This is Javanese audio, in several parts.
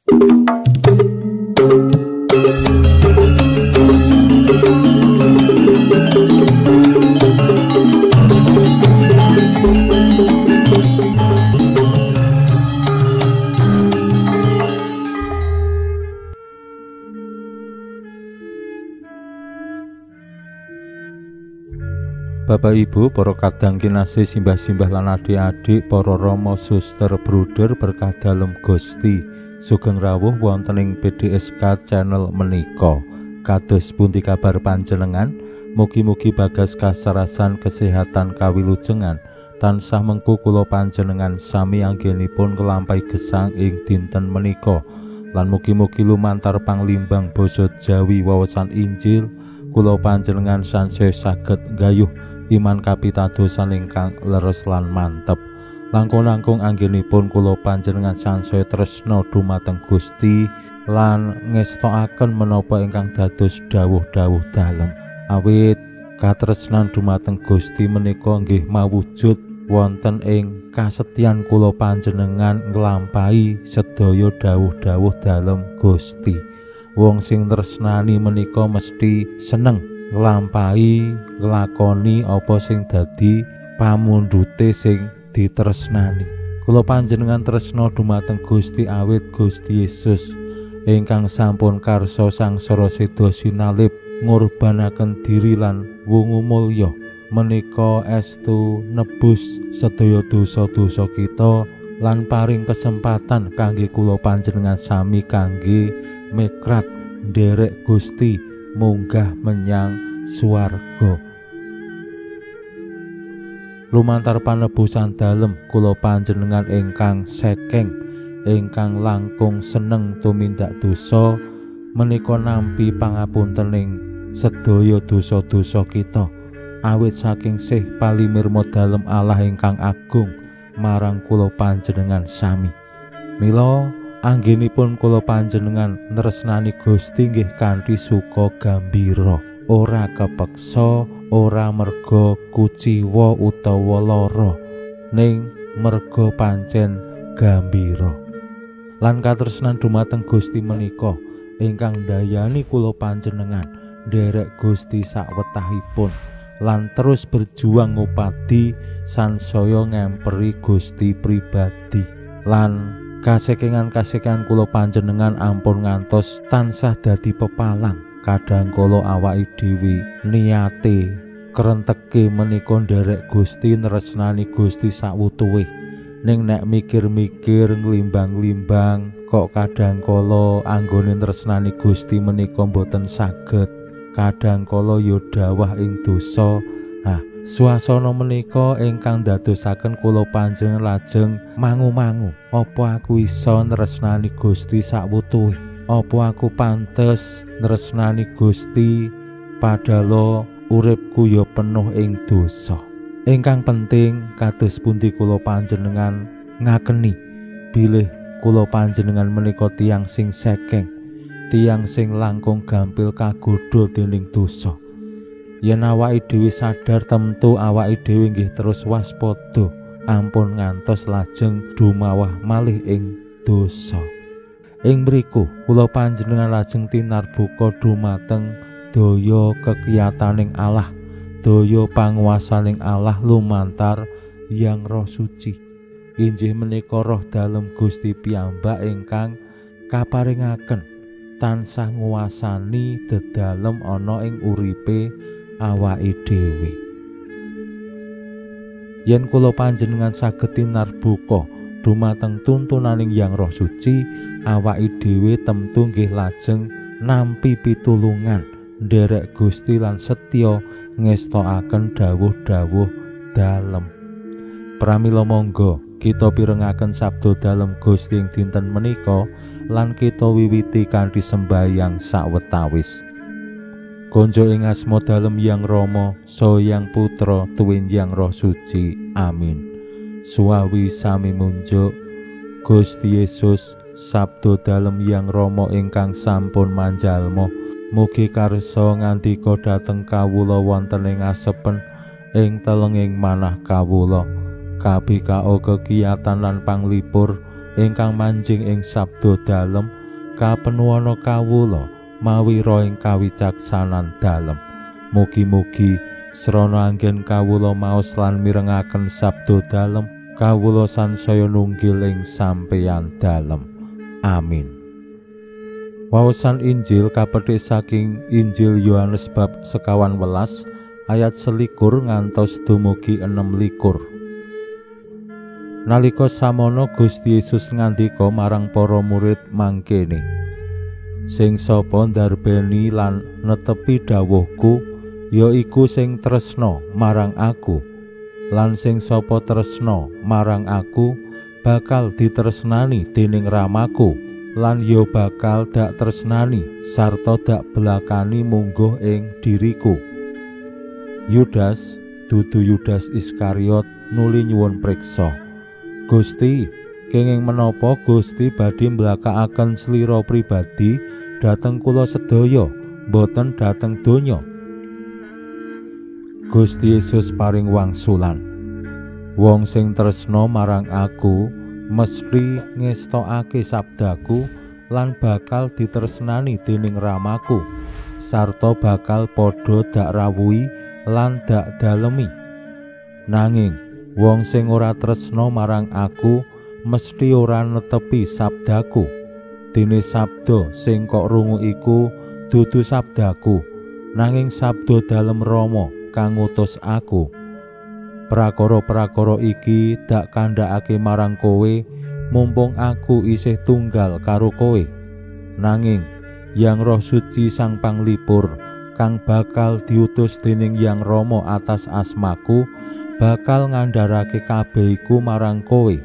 Bapak Ibu, para kadang kinasih simbah-simbah lan adik-adik, para rama suster bruder berkah dalem Gusti, sugeng rawuh wonten ing PDSK channel menika. Kados pundi kabar panjenengan? Mugi-mugi bagas kasarasan kesehatan kawilujengan tansah mengku kula panjenengan sami anggenipun nglampahi gesang ing dinten menika. Lan mugi-mugi lumantar panglimbang basa Jawi wawasan Injil kula panjenengan sansaya saged gayuh iman kapitadosan ingkang leres lan mantep. Langkung-langkung anggenipun kula panjenengan sansaya tresna dumateng Gusti lan ngestokaken menapa ingkang dados dawuh-dawuh dalem. Awit katresnan dumateng Gusti menika nggih mawujud wonten ing kasetyan kula panjenengan nglampahi sedaya dawuh-dawuh dalem Gusti. Wong sing tresnani menika mesti seneng nglampahi nglakoni apa sing dadi pamundhute sing ditresnani. Kula panjenengan tresna dumateng Gusti awit Gusti Yesus ingkang sampun karsa sangsara seda sinalip ngurbanaken diri lan wungu mulya menika estu nebus sedaya dosa-dosa kita lan paring kesempatan kangge kula panjenengan sami kangge mekrat nderek Gusti munggah menyang swarga. Lumantar panebusan dalem kula panjenengan ingkang sekeng ingkang langkung seneng tumindak dosa menika nampi pangapuntening sedaya dosa-dosa kita awit saking sih palimirma dalem Allah ingkang agung marang kula panjenengan sami. Mila anggenipun kula panjenengan nresnani Gusti nggih kanthi suka gembira, ora kepeksa, ora merga kuciwa utawa lara, ning merga pancen gembira. Lan katresnan dumateng Gusti menika ingkang dayani kula panjenengan nderek Gusti sawetahipun lan terus berjuang ngupadi sansaya ngemperi Gusti pribadi. Lan kasekengan-kasekengan kula panjenengan ampun ngantos tansah dadi pepalang. Kadang kala awake dhewe niate krenteke menika nderek Gusti nresnani Gusti sawutuhe. Ning nek mikir-mikir nglimbang-limbang kok kadang kala anggone nresnani Gusti menika mboten saged. Kadang kala ya dawah ing dosa. Swasana menika ingkang dadosaken kula panjenengan lajeng mangu-mangu, apa aku isa nresnani Gusti sawutuhe? Apa aku pantes nresnani Gusti padahal uripku ya penuh ing dosa? Ingkang penting kados pundi kula panjenengan ngakeni bilih kula panjenengan menika tiyang sing sekeng, tiyang sing langkung gampil kagodha dening dosa. Yen awake dhewe sadar temtu awake dhewe nggih terus waspada ampun ngantos lajeng dumawah malih ing dosa. Ing mriku kula panjenengan lajeng tinarbuka dumateng daya kekiyataning Allah, daya panguwasaning Allah lumantar Hyang Roh Suci. Injih menika roh dalem Gusti piyambak ingkang kaparingaken tansah nguwasani dedalem ana ing uripe awake dhewe. Yen kula panjenengan saged tinarbuka dumateng tuntunaning Hyang Roh Suci, awake dhewe temtu nggih lajeng nampi pitulungan nderek Gusti lan setya ngestokaken dawuh-dawuh dalem. Pramila monggo kita pirengaken sabda dalem Gusti ing dinten menika lan kita wiwiti kanthi sembahyang sawetawis. Konjo ing asma dalem Hyang Rama saha Hyang Putra tuwin Hyang Roh Suci. Amin. Suawi sami munjuk Gusti Yesus sabda dalem Hyang Rama ingkang sampun manjalma mugi karsa ngandika dhateng kawula wonten ing asepen ing telenging manah kawula. Kabikao kekiyatan lan panglipur ingkang manjing ing sabda dalem kapenuwana kawula mawi ro ing kawicaksanan dalem. Mugi-mugi srana anggen kawula maos lan mirengaken sabda dalem kawula sansaya nunggil ing sampeyan dalem. Amin. Waosan Injil kapetik saking Injil Yohanes bab 11 ayat 21 ngantos dumugi 26. Nalika samono Gusti Yesus ngandika marang para murid mangkene, sing sapa ndarbeni lan netepi dawuhku ya iku sing tresna marang aku, lan sing sapa tresna marang aku bakal ditresnani dening Ramaku, lan ya bakal dak tresnani sarta dak belakani mungguh ing diriku. Yudas, dudu Yudas Iskariot, nuli nyuwun priksa, Gusti, kenging menapa Gusti badhe mblakakaken slira pribadi dhateng kula sedaya, boten dhateng donya? Gusti Yesus paring wangsulan, wong sing tresna marang aku mesti ngestokake sabdaku lan bakal ditresnani dening Ramaku, sarta bakal padha dak rawuhi lan dak dalemi. Nanging wong sing ora tresna marang aku mesti ora netepi sabdaku. Dene sabda sing kok rungu iku dudu sabdaku, nanging sabda dalem Rama kang ngutus aku. Prakara-prakara iki dak kandhakake marang kowe mumpung aku isih tunggal karo kowe. Nanging Yang Roh Suci Sang Panglipur kang bakal diutus dening Yang Rama atas asmaku bakal ngandharake kabeh iku marang kowe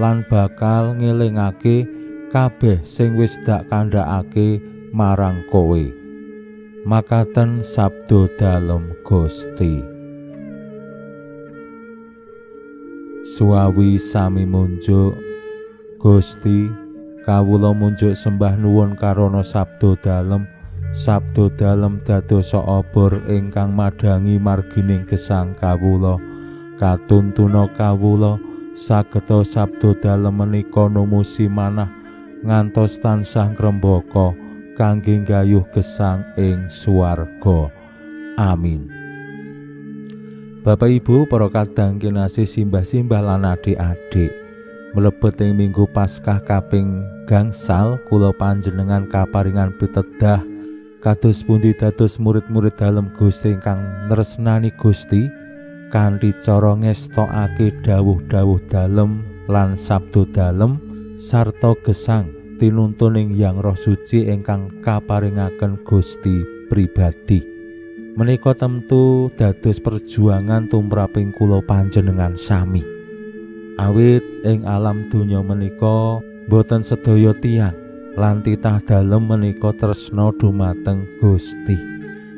lan bakal ngelingake kabeh sing wis dak kandhakake marang kowe. Makaten sabda dalem Gusti. Suawi sami munjuk, Gusti, kawula munjuk sembah nuwun karana sabda dalem. Sabda dalem dadosa obor ingkang madhangi margining gesang kawula. Katuntuna kawula sageta sabda dalem menika numusi manah ngantos tansah ngrembaka kangge nggayuh gesang ing swarga. Amin. Bapak Ibu, para kadang kinasih simbah-simbah lan adik-adik, mlebet ing Minggu Paskah kaping gangsal kula panjenengan kaparingan pitedah kados pundi dados murid-murid dalem Gusti ingkang nresnani Gusti kanthi cara ngestokake dawuh-dawuh dalem lan sabda dalem sarta gesang tinuntun ing Yang Roh Suci ingkang kaparingaken Gusti pribadi. Menika temtu dados perjuangan tumraping kula panjenengan sami. Awit ing alam donya menika boten sedaya tiyang lan titah dalem menika tresna dumateng Gusti.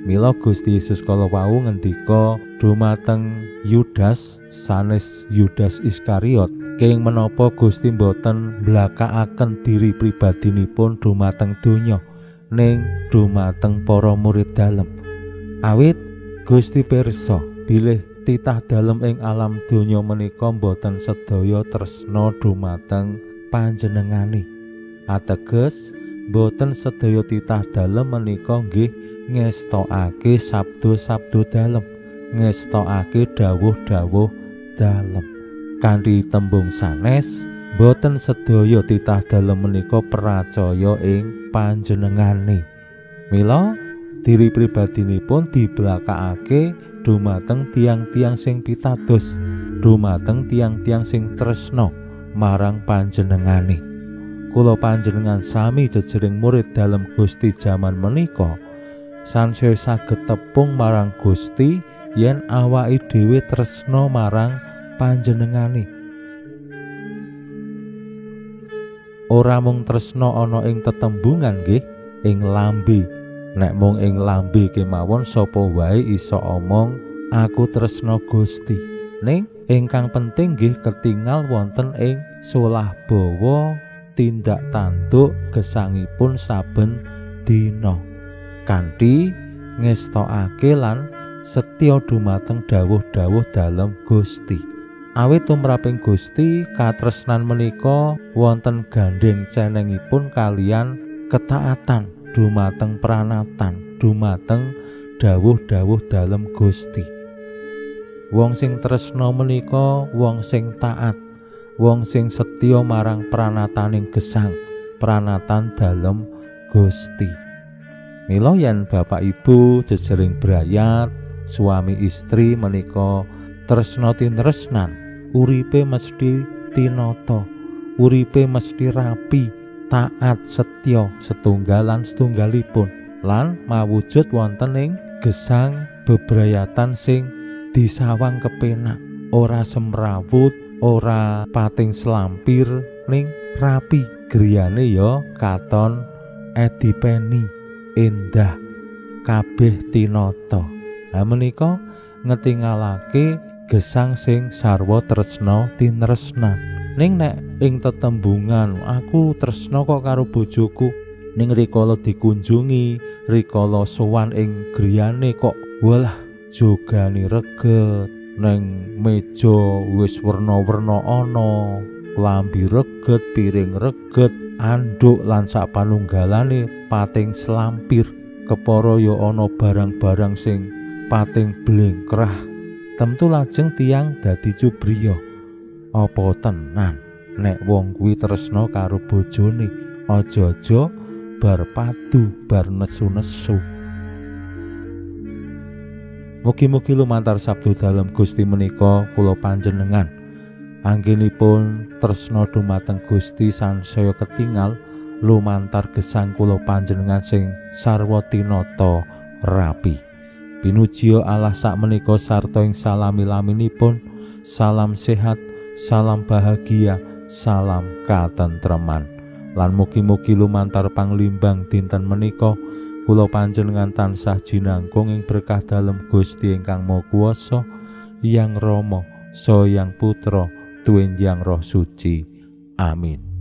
Mila Gusti Yesus kala wau ngendika dumateng Yudas sanes Yudas Iskariot, kenging menapa Gusti boten blakakaken diri pribadinipun dumateng donya, ning dumateng para murid dalem. Awit Gusti pirsa bilih titah dalem ing alam donya menika boten sedaya tresna dumateng panjenengane. Ateges boten sedaya titah dalem menika nggih ngestokake sabda-sabda dalem, ngestokake dawuh-dawuh dalem. Kanthi tembung sanes boten sedaya titah dalem menika percaya ing panjenengane. Mila diri pribadinipun diblakakake dumateng tiang-tiang sing pitados, dumateng tiang-tiang sing tresna marang panjenengane. Kula panjenengan sami jejering murid dalem Gusti jaman menika sansaya saged tepung marang Gusti yen awake dhewe tresna marang panjenengane. Ora mung tresna ana ing tetembungan nggih, ing lambe. Nek mung ing lambe kemawon sapa wae isa omong aku tresna Gusti. Ning ingkang penting nggih ketingal wonten ing solah bawa tindak tanduk gesangipun saben dina kanthi ngestokake lan setya dumateng dawuh-dawuh dalem Gusti. Awit tumraping Gusti katresnan menika wonten gandeng cenengipun kalian ketaatan dumateng pranatan, dumateng dawuh-dawuh dalem Gusti. Wong sing tresna menika wong sing taat, wong sing setya marang pranataning gesang, pranatan dalem Gusti. Mila yen Bapak Ibu jejering brayat, suami istri menika tresna tinresnan, uripe mesti tinata, uripe mesti rapi, taat, setya setunggalan setunggalipun lan mawujud wonten ing gesang bebrayatan sing disawang kepenak, ora semrawut, ora pating selampir, ning rapi griyane ya katon edipeni endah kabeh tinata. Ha menika ngetingalake gesang sing sarwa tresna tinresnan. Ning nek ing tetembungan aku tresna kok karo bojoku, ning rikala dikunjungi, rikala sowan ing griyane kok walah jogane reget, ning meja wis werna-werna ana, lambi reget, piring reget, anduk lan sapanunggalane pating selampir, kepara ya ana barang-barang sing pating blengkrah. Tentu lajeng tiyang dadi cubriya. Apa tenan nek wong kuwi tresna karo bojone, aja-aja bar padu, bar nesu-nesu. Mugi-mugi lumantar sabda dalem Gusti menika kula panjenengan anggenipun tresna dumateng Gusti sansaya ketingal lumantar gesang kula panjenengan sing sarwa tinata rapi. Pinuji Allah sak menika sarta ing salami-laminipun, salam sehat, salam bahagia, salam katentreman. Lan mugi-mugi lumantar panglimbang dinten menika kula panjenengan tansah jinangkung ing berkah dalem Gusti ingkang Maha Kuwasa, Hyang Rama saha Hyang Putra tuwin Hyang Roh Suci. Amin.